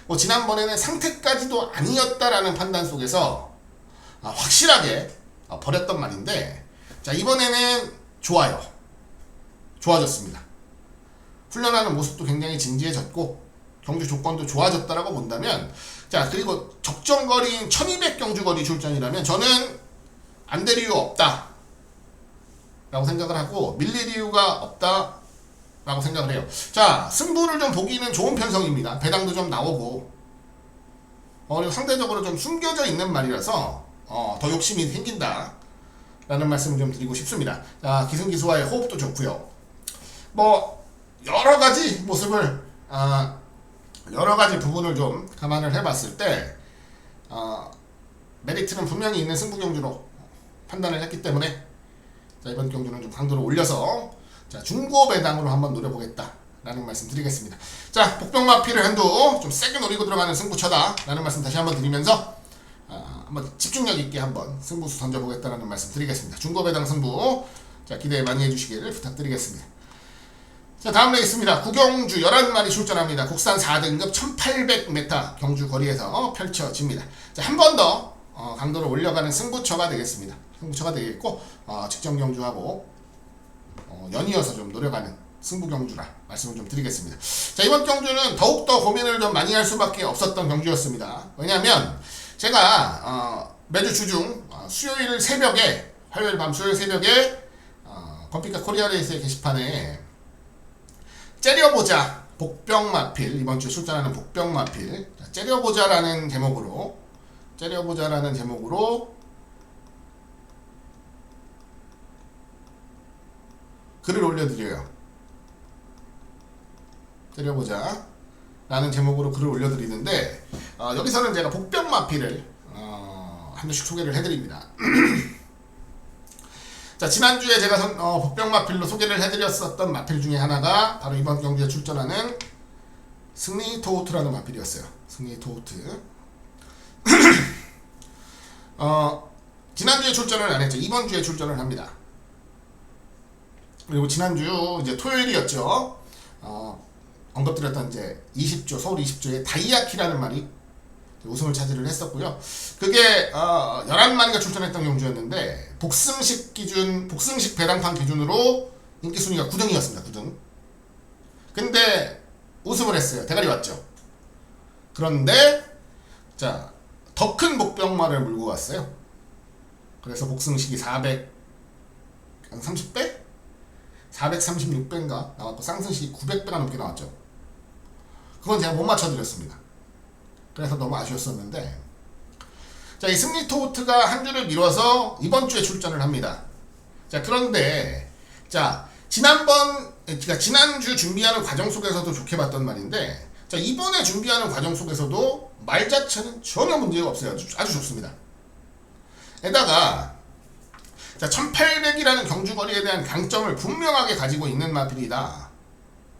뭐 지난번에는 상태까지도 아니었다라는 판단 속에서 확실하게 버렸던 말인데, 자, 이번에는 좋아졌습니다. 훈련하는 모습도 굉장히 진지해졌고 경주 조건도 좋아졌다라고 본다면, 자, 그리고 적정거리인 1200 경주거리 출전이라면 저는 안 될 이유 없다 라고 생각을 하고 밀릴 이유가 없다 라고 생각을 해요. 자, 승부를 좀 보기는 좋은 편성입니다. 배당도 좀 나오고 그리고 상대적으로 좀 숨겨져 있는 말이라서 더 욕심이 생긴다 라는 말씀을 좀 드리고 싶습니다. 자, 기승기수와의 호흡도 좋고요. 뭐 여러가지 모습을 여러가지 부분을 좀 감안을 해봤을 때 메리트는 분명히 있는 승부 경주로 판단을 했기 때문에, 자, 이번 경주는 좀 강도를 올려서 중고 배당으로 한번 노려보겠다 라는 말씀 드리겠습니다. 자, 복병마피를 한두 좀 세게 노리고 들어가는 승부처다 라는 말씀 다시 한번 드리면서 한번 집중력 있게 한번 승부수 던져보겠다라는 말씀 드리겠습니다. 중고 배당 승부, 자, 기대 많이 해주시기를 부탁드리겠습니다. 자, 다음 레이스입니다. 9경주 11마리 출전합니다. 국산 4등급 1800m 경주 거리에서 펼쳐집니다. 자, 한 번 더 강도를 올려가는 승부처가 되겠습니다. 승부처가 되겠고, 직전 경주하고 연이어서 좀 노려가는 승부 경주라 말씀을 좀 드리겠습니다. 자, 이번 경주는 더욱더 고민을 좀 많이 할 수밖에 없었던 경주였습니다. 왜냐하면 제가 매주 주중 수요일 새벽에, 화요일 밤 수요일 새벽에 건피카 코리아 레이스의 게시판에 째려보자 복병마필, 이번 주 출전하는 복병마필, 째려보자라는 제목으로 글을 올려드려요. 째려보자 라는 제목으로 글을 올려드리는데, 여기서는 제가 복병마필을 한두씩 소개를 해드립니다. 자, 지난주에 제가 복병마필로 소개를 해드렸었던 마필 중에 하나가 바로 이번 경기에 출전하는 승리토우트라는 마필이었어요. 승리토우트. 지난주에 출전을 안 했죠. 이번 주에 출전을 합니다. 그리고 지난주 이제 토요일이었죠. 언급드렸던 이제 20조, 서울 20조의 다이아키라는 말이 우승을 차지를 했었고요. 그게 11마리가 출전했던 경주였는데 복승식 배당판 기준으로 인기 순위가 9등이었습니다. 9등. 근데 우승을 했어요. 대가리 왔죠. 그런데 자, 더 큰 복병마를 물고 갔어요. 그래서 복승식이 430배? 436배인가 나왔고 쌍승식이 900배가 넘게 나왔죠. 그건 제가 못 맞춰드렸습니다. 그래서 너무 아쉬웠었는데, 자, 이 승리 토우트가 한 주를 미뤄서 이번 주에 출전을 합니다. 자, 그런데 자, 지난주 준비하는 과정 속에서도 좋게 봤던 말인데, 자, 이번에 준비하는 과정 속에서도 말 자체는 전혀 문제가 없어요. 아주 좋습니다. 게다가 자, 1800이라는 경주거리에 대한 강점을 분명하게 가지고 있는 마필이다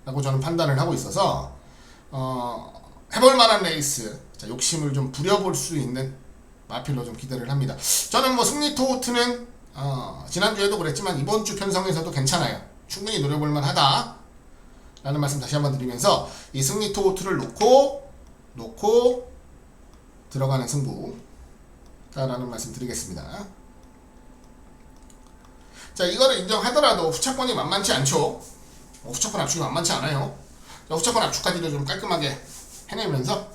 라고 저는 판단을 하고 있어서 해볼 만한 레이스, 자, 욕심을 좀 부려볼 수 있는 마필로 좀 기대를 합니다. 저는 뭐 승리 토우트는 지난주에도 그랬지만 이번 주 편성에서도 괜찮아요. 충분히 노려볼 만하다 라는 말씀 다시 한번 드리면서 이 승리 토우트를 놓고 들어가는 승부 라는 말씀 드리겠습니다. 자, 이거를 인정하더라도 후차권이 만만치 않죠. 후차권 압축이 만만치 않아요. 자, 후차권 압축까지도 좀 깔끔하게 해내면서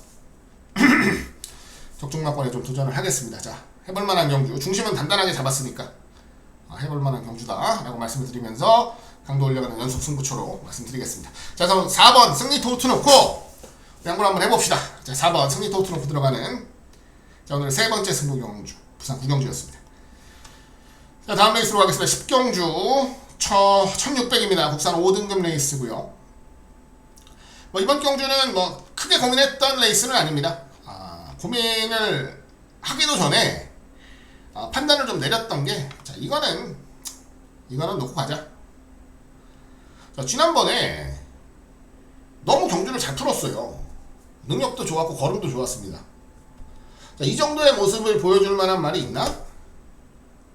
적중마권에 좀 도전을 하겠습니다. 자, 해볼만한 경주, 중심은 단단하게 잡았으니까 해볼만한 경주다 라고 말씀을 드리면서 강도 올려가는 연속 승부처로 말씀드리겠습니다. 자, 그럼 4번 승리 토우트 놓고 양보를 한번 해봅시다. 자, 4번 승리 토우트 놓고 들어가는, 자, 오늘 세 번째 승부 경주, 부산 구경주였습니다. 자, 다음 레이스로 가겠습니다. 10경주 1600입니다. 국산 5등급 레이스고요. 뭐 이번 경주는 뭐 크게 고민했던 레이스는 아닙니다. 고민을 하기도 전에 판단을 좀 내렸던 게, 자, 이거는 놓고 가자. 자, 지난번에 너무 경주를 잘 풀었어요. 능력도 좋았고 걸음도 좋았습니다. 자, 이 정도의 모습을 보여줄 만한 말이 있나?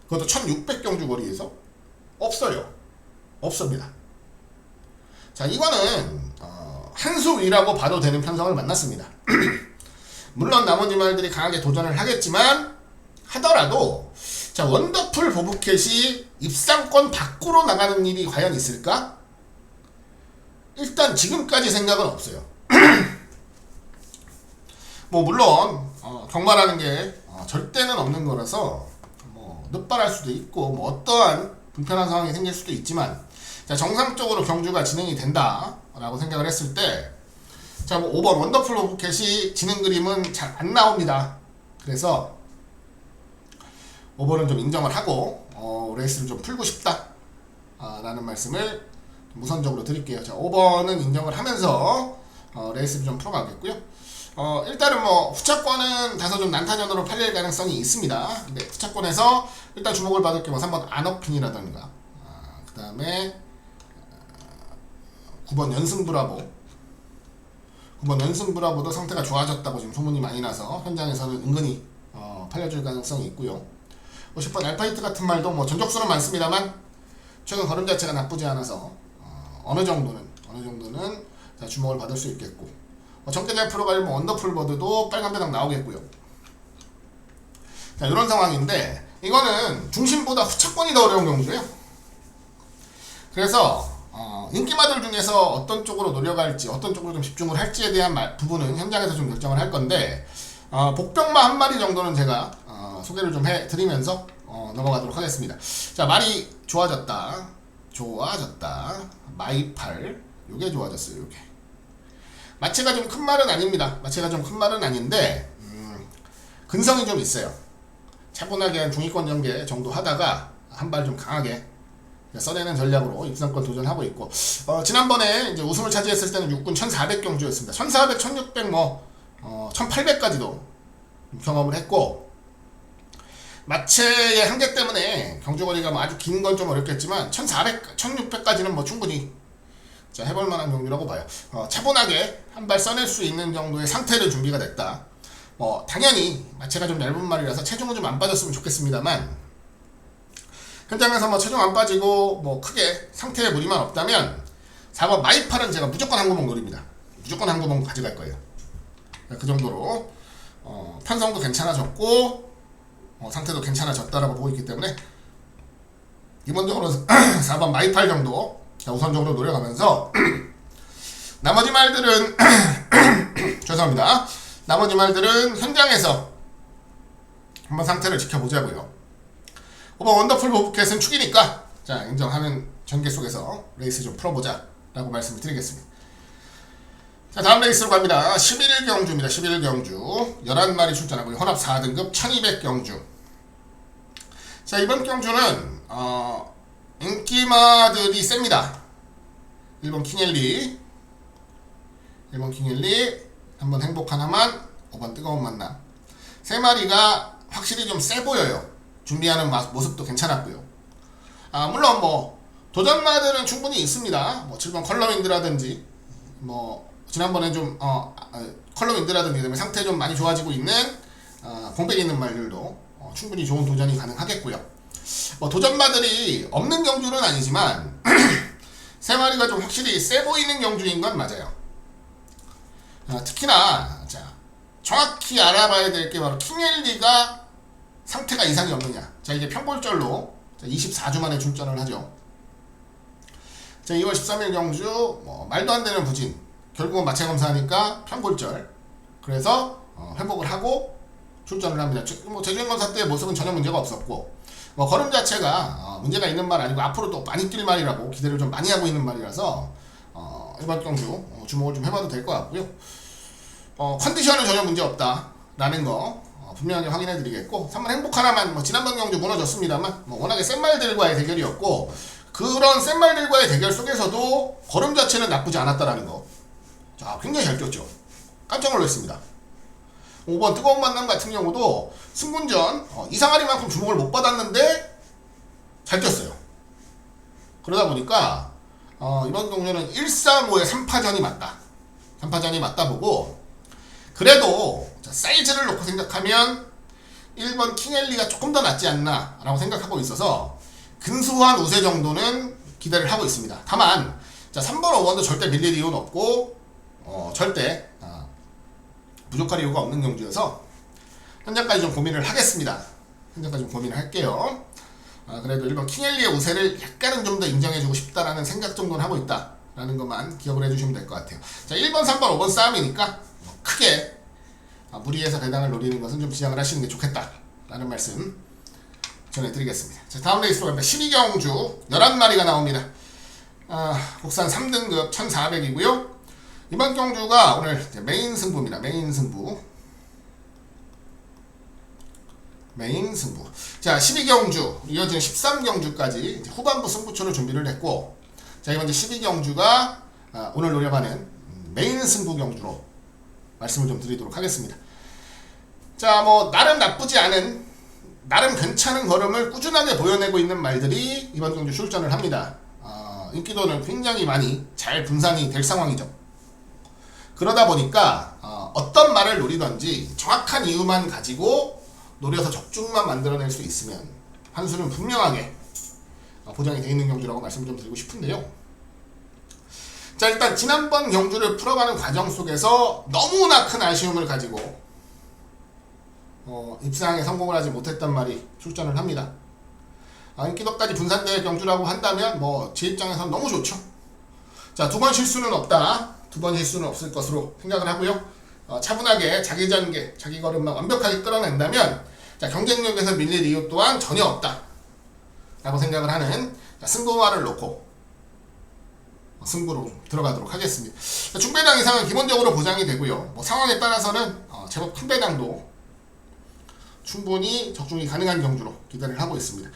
그것도 1600경주 거리에서 없어요. 없습니다. 자, 이거는 한 수 위라고 봐도 되는 편성을 만났습니다. 물론 나머지 말들이 강하게 도전을 하겠지만 하더라도, 자, 원더풀 보브캣이 입상권 밖으로 나가는 일이 과연 있을까? 일단 지금까지 생각은 없어요. 뭐 물론 경마라는 게 절대는 없는 거라서 뭐 늦발할 수도 있고 뭐 어떠한 불편한 상황이 생길 수도 있지만, 자, 정상적으로 경주가 진행이 된다 라고 생각을 했을 때, 자, 뭐 5번 원더풀 오브캣이 지는 그림은 잘 안 나옵니다. 그래서 5번은 좀 인정을 하고 레이스를 좀 풀고 싶다 라는 말씀을 우선적으로 드릴게요. 자, 5번은 인정을 하면서 레이스를 좀 풀어가겠고요. 일단은 뭐 후차권은 다소 좀 난타전으로 팔릴 가능성이 있습니다. 근데 후차권에서 일단 주목을 받을 게 뭐 3번 안어핀이라던가, 그 다음에 9번 연승브라보, 9번 연승브라보도 상태가 좋아졌다고 지금 소문이 많이 나서 현장에서는 은근히 팔려줄 가능성이 있고요. 10번 알파이트 같은 말도 뭐 전적수는 많습니다만 최근 걸음 자체가 나쁘지 않아서 어느 정도는 자, 주목을 받을 수 있겠고, 정계잘 풀어갈 뭐 언더풀버드도 빨간 배당 나오겠고요. 자, 이런 상황인데 이거는 중심보다 후차권이 더 어려운 경우예요. 그래서 인기마들 중에서 어떤 쪽으로 노려갈지, 어떤 쪽으로 좀 집중을 할지에 대한 부분은 현장에서 좀 결정을 할 건데, 복병마 한 마리 정도는 제가 소개를 좀 해드리면서 넘어가도록 하겠습니다. 자, 말이 좋아졌다. 마이팔, 요게 좋아졌어요. 요게 마체가 좀 큰 말은 아닙니다. 마체가 좀 큰 말은 아닌데 근성이 좀 있어요. 차분하게 한 중위권 전개 정도 하다가 한 발 좀 강하게 써내는 전략으로 입상권 도전하고 있고, 지난번에 이제 우승을 차지했을 때는 육군 1400경주였습니다. 1400, 1600, 1800까지도 경험을 했고, 마체의 한계 때문에 경주거리가 뭐 아주 긴 건 좀 어렵겠지만 1400, 1600까지는 뭐 충분히 자, 해볼 만한 경주라고 봐요. 차분하게 한 발 써낼 수 있는 정도의 상태를 준비가 됐다. 당연히 마체가 좀 얇은 말이라서 체중은 좀 안 빠졌으면 좋겠습니다만, 현장에서 뭐 체중 안 빠지고 뭐 크게 상태에 무리만 없다면 4번 마이팔은 제가 무조건 한 구멍 노립니다. 무조건 한 구멍 가져갈 거예요. 그 정도로 편성도 괜찮아졌고 상태도 괜찮아졌다라고 보고 있기 때문에 기본적으로 4번 마이팔 정도 우선적으로 노려가면서 나머지 말들은 죄송합니다. 나머지 말들은 현장에서 한번 상태를 지켜보자고요. 5번 원더풀 보브캣은 축이니까 자 인정하는 전개 속에서 레이스 좀 풀어보자 라고 말씀을 드리겠습니다. 자 다음 레이스로 갑니다. 11경주입니다. 11경주 11마리 출전하고 혼합 4등급 1200경주. 자 이번 경주는 인기마들이 셉니다. 1번 킹엘리 3번 행복한 하만 5번 뜨거운 만남 3마리가 확실히 좀 세 보여요. 준비하는 모습도 괜찮았고요. 물론 뭐 도전마들은 충분히 있습니다. 뭐 7번 컬러윈드라든지 뭐 지난번에 좀 컬러윈드라든지 때문에 상태 좀 많이 좋아지고 있는 공백 있는 말들도 충분히 좋은 도전이 가능하겠고요. 뭐 도전마들이 없는 경주는 아니지만 3마리가 좀 확실히 세 보이는 경주인 건 맞아요. 특히나 자 정확히 알아봐야 될 게 바로 킹엘리가 상태가 이상이 없느냐. 자 이게 평골절로 24주 만에 출전을 하죠. 자 2월 13일 경주 뭐 말도 안 되는 부진 결국은 마체 검사하니까 평골절 그래서 회복을 하고 출전을 합니다. 뭐 재주행 검사 때의 모습은 전혀 문제가 없었고 뭐 걸음 자체가 문제가 있는 말 아니고 앞으로 또 많이 뛸 말이라고 기대를 좀 많이 하고 있는 말이라서 이번 경주 주목을 좀 해봐도 될 것 같고요. 컨디션은 전혀 문제 없다라는 거 분명하게 확인해 드리겠고 3번 행복하나만 뭐 지난번 경주 무너졌습니다만 뭐 워낙에 센 말들과의 대결이었고 그런 센 말들과의 대결 속에서도 걸음 자체는 나쁘지 않았다라는 거. 자 굉장히 잘 뛰었죠. 깜짝 놀랐습니다. 5번 뜨거운 만남 같은 경우도 승군전 이상하리만큼 주목을 못 받았는데 잘 뛰었어요. 그러다 보니까 이번 경주는 135에 3파전이 맞다. 3파전이 맞다 보고 그래도 사이즈를 놓고 생각하면 1번 킹엘리가 조금 더 낫지 않나 라고 생각하고 있어서 근소한 우세 정도는 기대를 하고 있습니다. 다만 자 3번 5번도 절대 밀릴 이유는 없고 절대 부족할 이유가 없는 경주여서 현장까지 좀 고민을 하겠습니다. 현장까지 좀 고민을 할게요. 그래도 1번 킹엘리의 우세를 약간은 좀 더 인정해주고 싶다라는 생각 정도는 하고 있다라는 것만 기억을 해주시면 될 것 같아요. 자 1번 3번 5번 싸움이니까 크게 무리해서 배당을 노리는 것은 좀 지양을 하시는 게 좋겠다라는 말씀 전해드리겠습니다. 자 다음 레이스로 갑니다. 12경주 11마리가 나옵니다. 국산 3등급 1400이고요. 이번 경주가 오늘 메인 승부입니다. 메인 승부. 자 12경주 이어지는 13경주까지 후반부 승부처를 준비를 했고 자 이번 12경주가 오늘 노려가는 메인 승부 경주로 말씀을 좀 드리도록 하겠습니다. 자 뭐 나름 나쁘지 않은 나름 괜찮은 걸음을 꾸준하게 보여내고 있는 말들이 이번 경주 출전을 합니다. 인기도는 굉장히 많이 잘 분산이 될 상황이죠. 그러다 보니까 어떤 말을 노리던지 정확한 이유만 가지고 노려서 적중만 만들어낼 수 있으면 한수는 분명하게 보장이 되어 있는 경주라고 말씀 좀 드리고 싶은데요. 자 일단 지난번 경주를 풀어가는 과정 속에서 너무나 큰 아쉬움을 가지고 입상에 성공을 하지 못했단 말이 출전을 합니다. 인기도까지 분산될 경주라고 한다면 뭐 제 입장에서는 너무 좋죠. 자 두 번 실수는 없다. 두 번 실수는 없을 것으로 생각을 하고요. 차분하게 자기 전개, 자기 걸음만 완벽하게 끌어낸다면 자, 경쟁력에서 밀릴 이유 또한 전혀 없다 라고 생각을 하는 승부화를 놓고 승부로 들어가도록 하겠습니다. 중배당 이상은 기본적으로 보장이 되고요. 뭐 상황에 따라서는 제법 큰 배당도 충분히 적중이 가능한 경주로 기대를 하고 있습니다.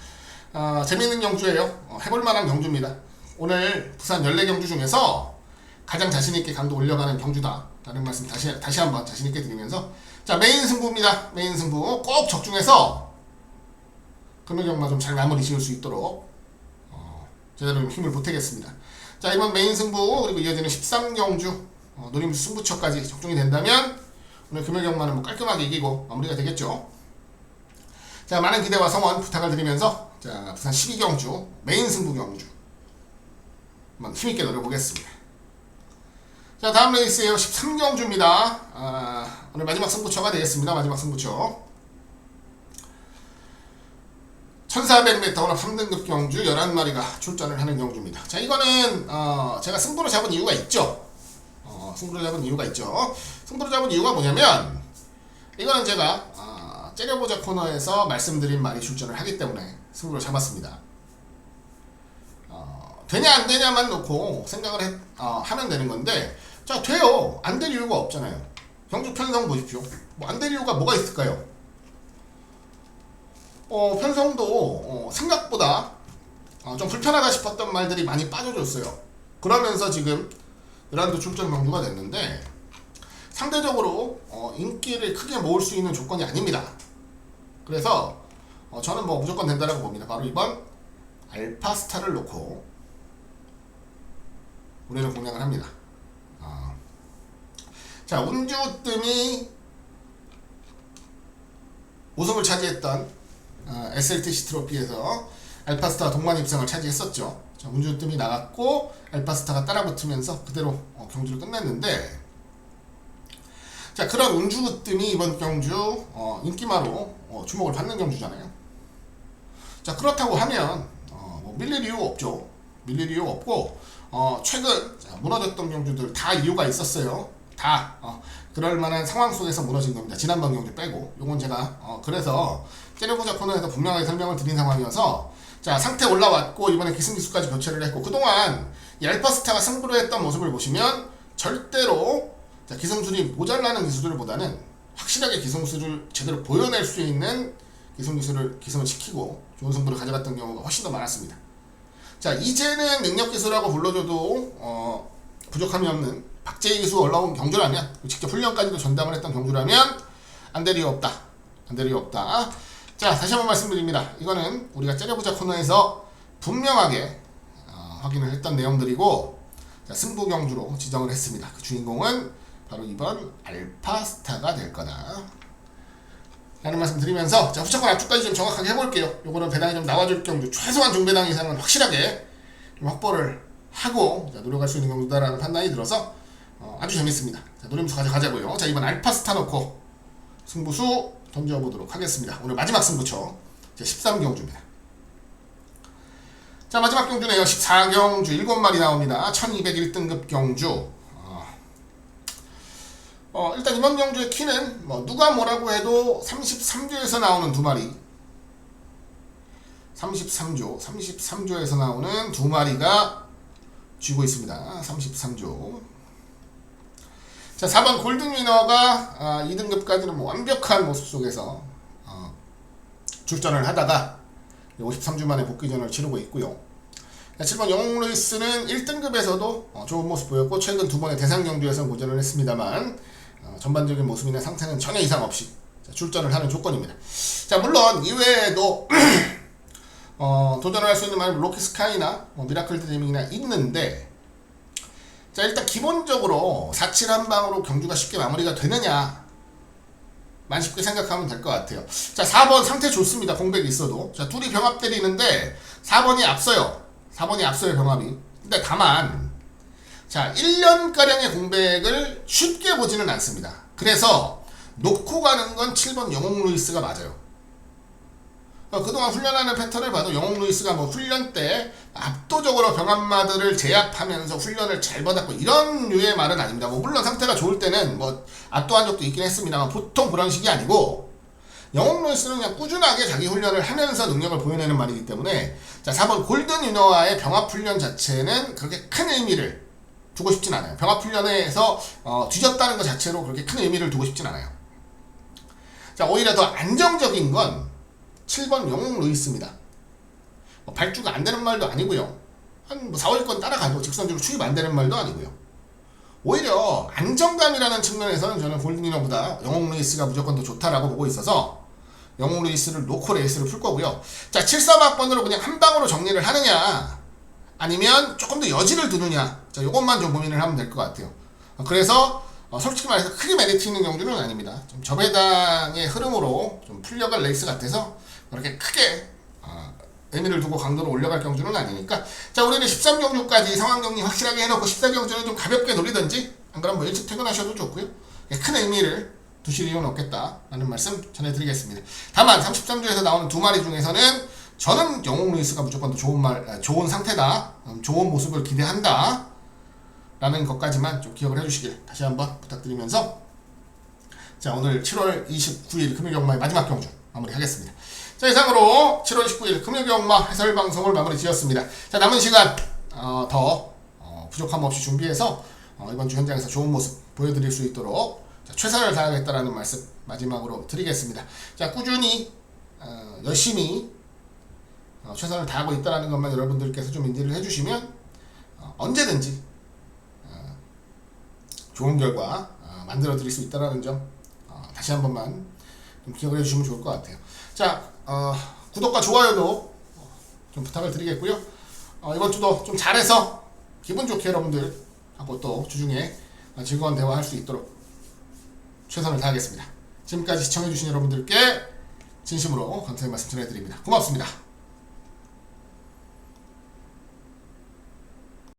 재미있는 경주예요. 해볼만한 경주입니다. 오늘 부산 14경주 중에서 가장 자신있게 강도 올려가는 경주다 라는 말씀 다시 한번 자신있게 드리면서 자 메인 승부입니다. 메인 승부 꼭 적중해서 금요경마 좀 잘 마무리 지을 수 있도록 제대로 힘을 보태겠습니다. 자 이번 메인 승부 그리고 이어지는 13경주 노림수 승부처까지 적중이 된다면 오늘 금요경마는 뭐 깔끔하게 이기고 마무리가 되겠죠. 자 많은 기대와 성원 부탁을 드리면서 자 자, 부산 12경주 메인 승부 경주 한번 힘있게 노려보겠습니다. 자, 다음 레이스에요. 13경주입니다. 오늘 마지막 승부처가 되겠습니다. 마지막 승부처 1400m 오늘 3등급 경주 11마리가 출전을 하는 경주입니다. 자, 이거는 제가 승부를 잡은 이유가 있죠. 승부를 잡은 이유가 있죠. 승부를 잡은 이유가 뭐냐면 이거는 제가 째려보자 코너에서 말씀드린 말이 출전을 하기 때문에 승부를 잡았습니다. 되냐 안 되냐만 놓고 생각을 하면 되는 건데, 자, 돼요. 안 될 이유가 없잖아요. 경주 편성 보십시오. 뭐 안 될 이유가 뭐가 있을까요? 편성도 생각보다 좀 불편하다 싶었던 말들이 많이 빠져줬어요. 그러면서 지금 이란도 출전 경주가 됐는데 상대적으로 인기를 크게 모을 수 있는 조건이 아닙니다. 그래서 저는 뭐 무조건 된다라고 봅니다. 바로 이번 알파스타를 놓고 우리는 공략을 합니다. 자, 운주뜸이 우승을 차지했던 SLTC 트로피에서 알파스타 동반 입상을 차지했었죠. 자, 운주뜸이 나갔고 알파스타가 따라붙으면서 그대로 경주를 끝냈는데, 자, 그런 운주뜸이 이번 경주 인기마로 주목을 받는 경주잖아요. 자, 그렇다고 하면 뭐 밀릴 이유 없죠. 밀릴 이유 없고 최근 무너졌던 경주들 다 이유가 있었어요. 다 그럴 만한 상황 속에서 무너진 겁니다. 지난번 경주 빼고. 요건 제가 그래서 째려보자 코너에서 분명하게 설명을 드린 상황이어서, 자, 상태 올라왔고 이번에 기승기수까지 교체를 했고, 그동안 이 알파스타가 승부를 했던 모습을 보시면 절대로 기승술이 모자라는 기수들보다는 확실하게 기승술을 제대로 보여낼 수 있는 기승을 지키고 좋은 승부를 가져갔던 경우가 훨씬 더 많았습니다. 자, 이제는 능력기수라고 불러줘도 부족함이 없는 박재희 기수 올라온 경주라면, 직접 훈련까지도 전담을 했던 경주라면 안 될 이유 없다. 안 될 이유 없다. 자, 다시 한번 말씀드립니다. 이거는 우리가 째려보자 코너에서 분명하게 확인을 했던 내용들이고, 자, 승부 경주로 지정을 했습니다. 그 주인공은 바로 이번 알파스타가 될 거다 라는 말씀 드리면서, 자, 후차권 압축까지 좀 정확하게 해볼게요. 요거는 배당이 좀 나와줄 경주, 최소한 중배당 이상은 확실하게 좀 확보를 하고 노력할 수 있는 경주다라는 판단이 들어서 아주 재밌습니다. 자, 노리면서 가자고요. 자, 이번 알파스타 놓고 승부수 던져보도록 하겠습니다. 오늘 마지막 승부처 13경주입니다. 자, 마지막 경주네요. 14경주 7마리 나옵니다. 1201등급 경주. 일단 이번 경주의 키는 누가 뭐라고 해도 33조에서 나오는 두 마리, 33조에서 나오는 두 마리가 쥐고 있습니다. 33조. 자, 4번 골든위너가 2등급까지는 완벽한 모습 속에서 출전을 하다가 53주 만에 복귀전을 치르고 있고요. 7번 영웅루이스는 1등급에서도 좋은 모습 보였고, 최근 두 번의 대상 경주에서 고전을 했습니다만 전반적인 모습이나 상태는 전혀 이상 없이 출전을 하는 조건입니다. 자, 물론 이외에도 도전을 할 수 있는 말은 로키스카이나 미라클 드리밍이나 있는데, 자, 일단 기본적으로 4-7 한 방으로 경주가 쉽게 마무리가 되느냐 만 쉽게 생각하면 될 것 같아요. 자, 4번 상태 좋습니다. 공백이 있어도. 자, 둘이 병합 때리는데 4번이 앞서요. 4번이 앞서요, 병합이. 근데 다만, 자, 1년가량의 공백을 쉽게 보지는 않습니다. 그래서 놓고 가는 건 7번 영웅루이스가 맞아요. 그동안 훈련하는 패턴을 봐도 영웅루이스가 훈련 때 압도적으로 병합마들을 제압하면서 훈련을 잘 받았고 이런 류의 말은 아닙니다. 물론 상태가 좋을 때는 압도한 적도 있긴 했습니다만 보통 그런 식이 아니고, 영웅루이스는 그냥 꾸준하게 자기 훈련을 하면서 능력을 보여내는 말이기 때문에, 자, 4번 골든위너와의 병합 훈련 자체는 그렇게 큰 의미를 두고 싶진 않아요. 병합 훈련에서 뒤졌다는 것 자체로 그렇게 큰 의미를 두고 싶진 않아요. 자, 오히려 더 안정적인 건 7번 영웅루이스입니다. 발주가 안 되는 말도 아니고요. 한 4월권 따라가도 직선적으로 추입 안 되는 말도 아니고요. 오히려 안정감이라는 측면에서는 저는 골든위너보다 영웅루이스가 무조건 더 좋다라고 보고 있어서 영웅루이스를 놓고 레이스를 풀 거고요. 자, 7-3학번으로 그냥 한 방으로 정리를 하느냐 아니면 조금 더 여지를 두느냐, 자, 요것만 좀 고민을 하면 될 것 같아요. 그래서 솔직히 말해서 크게 메리트 있는 경주는 아닙니다. 좀 저배당의 흐름으로 좀 풀려갈 레이스 같아서 그렇게 크게 의미를 두고 강도를 올려갈 경주는 아니니까. 자, 우리는 13경주까지 상황 정리 확실하게 해놓고 14경주는 좀 가볍게 노리든지, 안 그러면 뭐 일찍 퇴근하셔도 좋고요. 큰 의미를 두실 이유는 없겠다라는 말씀 전해드리겠습니다. 다만 33주에서 나오는 두 마리 중에서는 저는 영웅 루이스가 무조건 더 좋은 상태다, 좋은 모습을 기대한다 라는 것까지만 좀 기억을 해주시길 다시 한번 부탁드리면서, 자, 오늘 7월 29일 금요경마의 마지막 경주 마무리하겠습니다. 자, 이상으로 7월 19일 금요경마 해설 방송을 마무리 지었습니다. 자, 남은 시간 더 부족함 없이 준비해서 이번 주 현장에서 좋은 모습 보여드릴 수 있도록 최선을 다하겠다라는 말씀 마지막으로 드리겠습니다. 자, 꾸준히 열심히 최선을 다하고 있다는 것만 여러분들께서 좀 인지를 해주시면 언제든지 좋은 결과 만들어 드릴 수 있다는 점 다시 한 번만 좀 기억을 해주시면 좋을 것 같아요. 자, 구독과 좋아요도 좀 부탁을 드리겠고요. 이번 주도 좀 잘해서 기분 좋게 여러분들하고 또 주중에 즐거운 대화할 수 있도록 최선을 다하겠습니다. 지금까지 시청해주신 여러분들께 진심으로 감사의 말씀 전해드립니다. 고맙습니다.